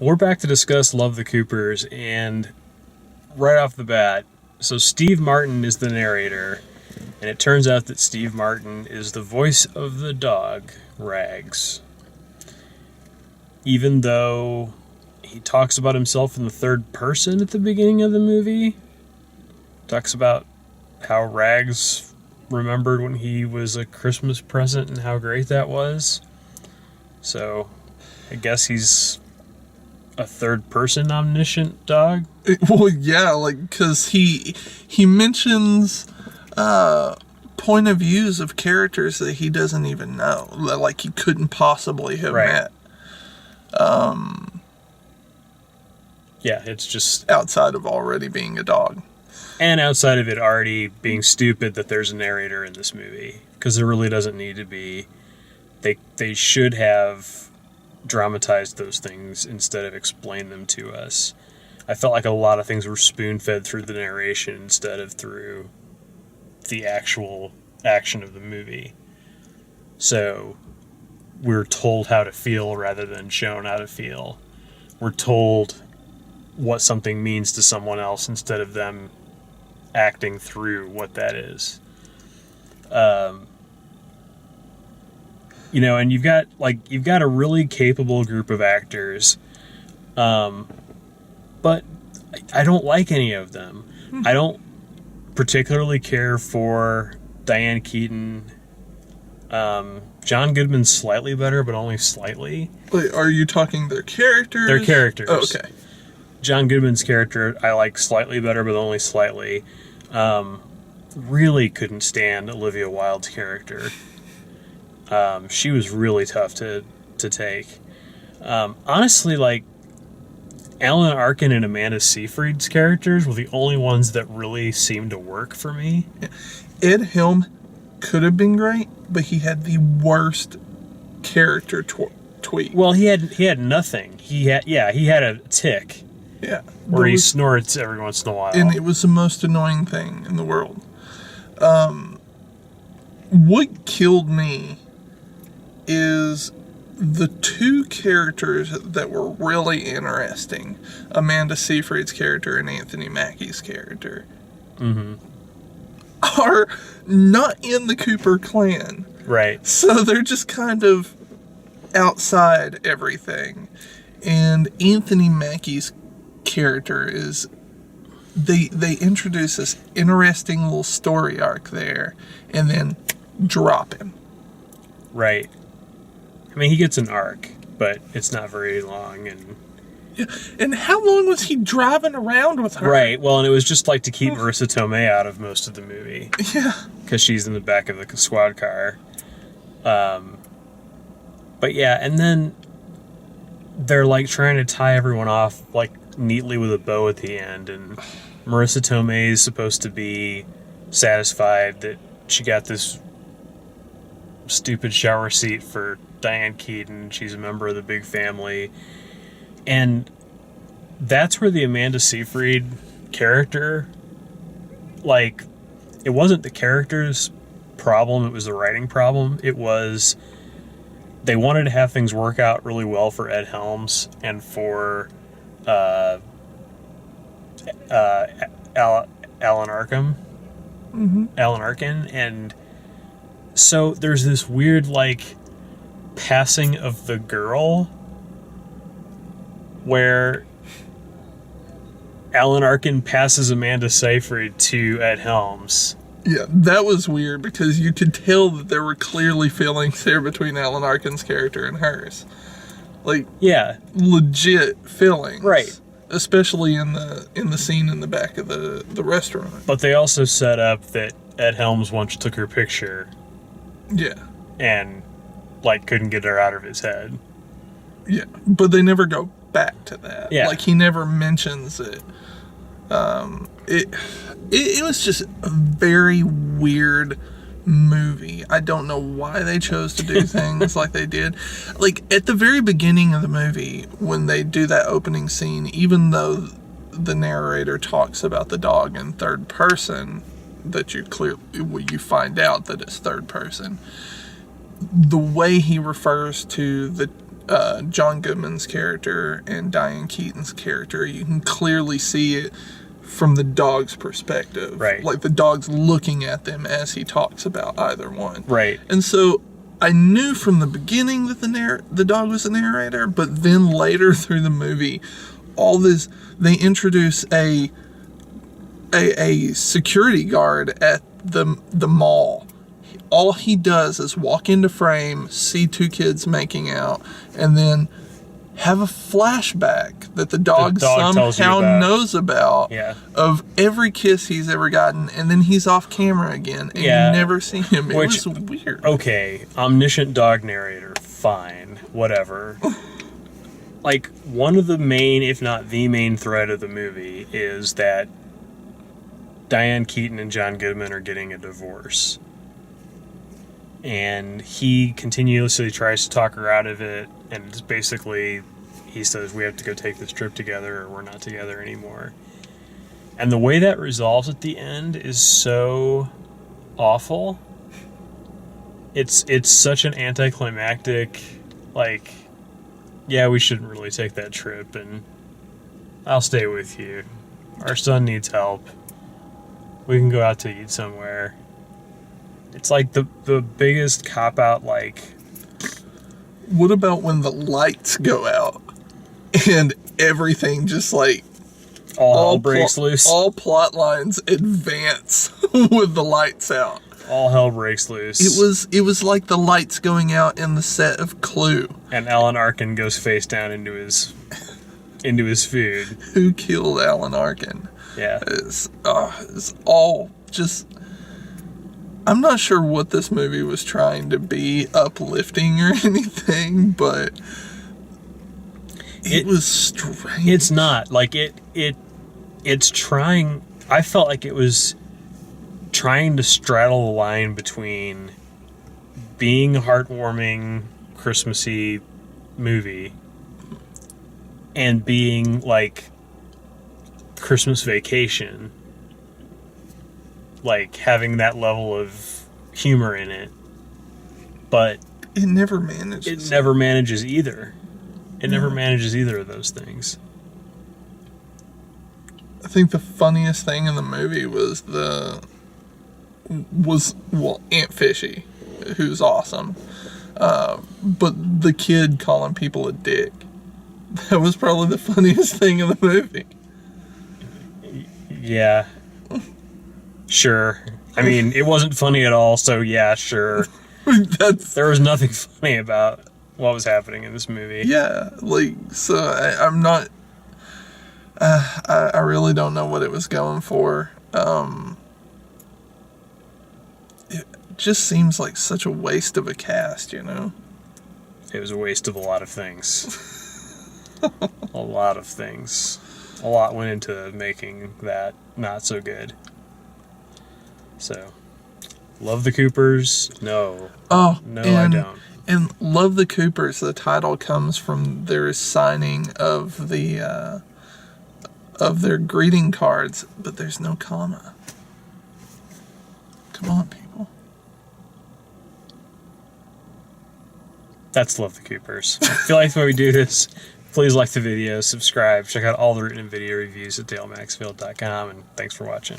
we're back to discuss Love the Coopers, and right off the bat, so Steve Martin is the narrator, and it turns out that Steve Martin is the voice of the dog, Rags. Even though he talks about himself in the third person at the beginning of the movie, talks about how Rags remembered when he was a Christmas present and how great that was. So, I guess he's a third-person omniscient dog? Well, yeah, like, because he mentions point of views of characters that he doesn't even know, like he couldn't possibly have met. Yeah, it's just... outside of already being a dog. And outside of it already being stupid that there's a narrator in this movie. Because there really doesn't need to be. They should have dramatized those things instead of explained them to us. I felt like a lot of things were spoon-fed through the narration instead of through the actual action of the movie. So we're told how to feel rather than shown how to feel. We're told what something means to someone else instead of them acting through what that is. And you've got a really capable group of actors, but I don't like any of them. I don't particularly care for Diane Keaton. John Goodman's slightly better, but only slightly. Wait, are you talking their characters? Their characters. Oh, okay. John Goodman's character I like slightly better, but only slightly. Really couldn't stand Olivia Wilde's character. She was really tough to take. Honestly, like, Alan Arkin and Amanda Seyfried's characters were the only ones that really seemed to work for me. Ed Helm could have been great, but he had the worst character tweak. Well, he had nothing. He had a tick. Yeah. Where he snorts every once in a while. And it was the most annoying thing in the world. What killed me is the two characters that were really interesting. Amanda Seyfried's character and Anthony Mackie's character. Mm-hmm. Are not in the Cooper clan. Right. So they're just kind of outside everything. And Anthony Mackie's character is... They introduce this interesting little story arc there and then drop him. Right. I mean, he gets an arc, but it's not very long. And how long was he driving around with her? Right. Well, and it was just like to keep Marissa Tomei out of most of the movie. Yeah. Because she's in the back of the squad car. But yeah, and then they're like trying to tie everyone off like neatly with a bow at the end, and Marissa Tomei is supposed to be satisfied that she got this stupid shower seat for Diane Keaton. She's a member of the big family. And that's where the Amanda Seyfried character, like, it wasn't the character's problem, it was the writing problem. It was they wanted to have things work out really well for Ed Helms and for Alan Arkin. Mm-hmm. Alan Arkin. And so there's this weird, like, passing of the girl where Alan Arkin passes Amanda Seyfried to Ed Helms. Yeah, that was weird because you could tell that there were clearly feelings there between Alan Arkin's character and hers. Like, yeah, legit feelings. Right. Especially in the scene in the back of the restaurant. But they also set up that Ed Helms once took her picture. Yeah. And, like, couldn't get her out of his head. Yeah, but they never go back to that. Yeah. Like, he never mentions it. It was just a very weird movie. I don't know why they chose to do things like they did. Like, at the very beginning of the movie, when they do that opening scene, even though the narrator talks about the dog in third person, that you find out that it's third person, the way he refers to the John Goodman's character and Diane Keaton's character, you can clearly see it from the dog's perspective. Right. Like the dog's looking at them as he talks about either one. Right. And so I knew from the beginning that the dog was the narrator, but then later through the movie, they introduce a security guard at the mall. All he does is walk into frame, see two kids making out, and then have a flashback that the dog somehow knows about of every kiss he's ever gotten, and then he's off camera again, and you never see him. It was weird. Okay, omniscient dog narrator, fine, whatever. Like, one of the main, if not the main thread of the movie is that Diane Keaton and John Goodman are getting a divorce. And he continuously tries to talk her out of it, and it's basically, he says, we have to go take this trip together or we're not together anymore. And the way that resolves at the end is so awful. It's such an anticlimactic, like, yeah, we shouldn't really take that trip, and I'll stay with you. Our son needs help. We can go out to eat somewhere. It's like the biggest cop-out, like... What about when the lights go out and everything just, like... All breaks loose? All plot lines advance with the lights out. All hell breaks loose. It was like the lights going out in the set of Clue. And Alan Arkin goes face down into his food. Who killed Alan Arkin? Yeah. It's all just... I'm not sure what this movie was trying to be uplifting or anything, but it was strange. It's not. Like, it's trying... I felt like it was trying to straddle the line between being a heartwarming, Christmassy movie and being, like, Christmas Vacation. Like, having that level of humor in it. But it never manages. It never manages either. It never manages either of those things. I think the funniest thing in the movie was Aunt Fishy, who's awesome. But the kid calling people a dick. That was probably the funniest thing in the movie. Yeah. Sure. I mean, it wasn't funny at all, so yeah, sure. There was nothing funny about what was happening in this movie. Yeah, like, so I'm not... I really don't know what it was going for. It just seems like such a waste of a cast, you know? It was a waste of a lot of things. A lot of things. A lot went into making that not so good. So, love the Coopers? No. Oh, no, I don't. And Love the Coopers, the title comes from their signing of the of their greeting cards, but there's no comma. Come on, people. That's Love the Coopers. If you like the way we do this, please like the video, subscribe, check out all the written and video reviews at dalemaxfield.com, and thanks for watching.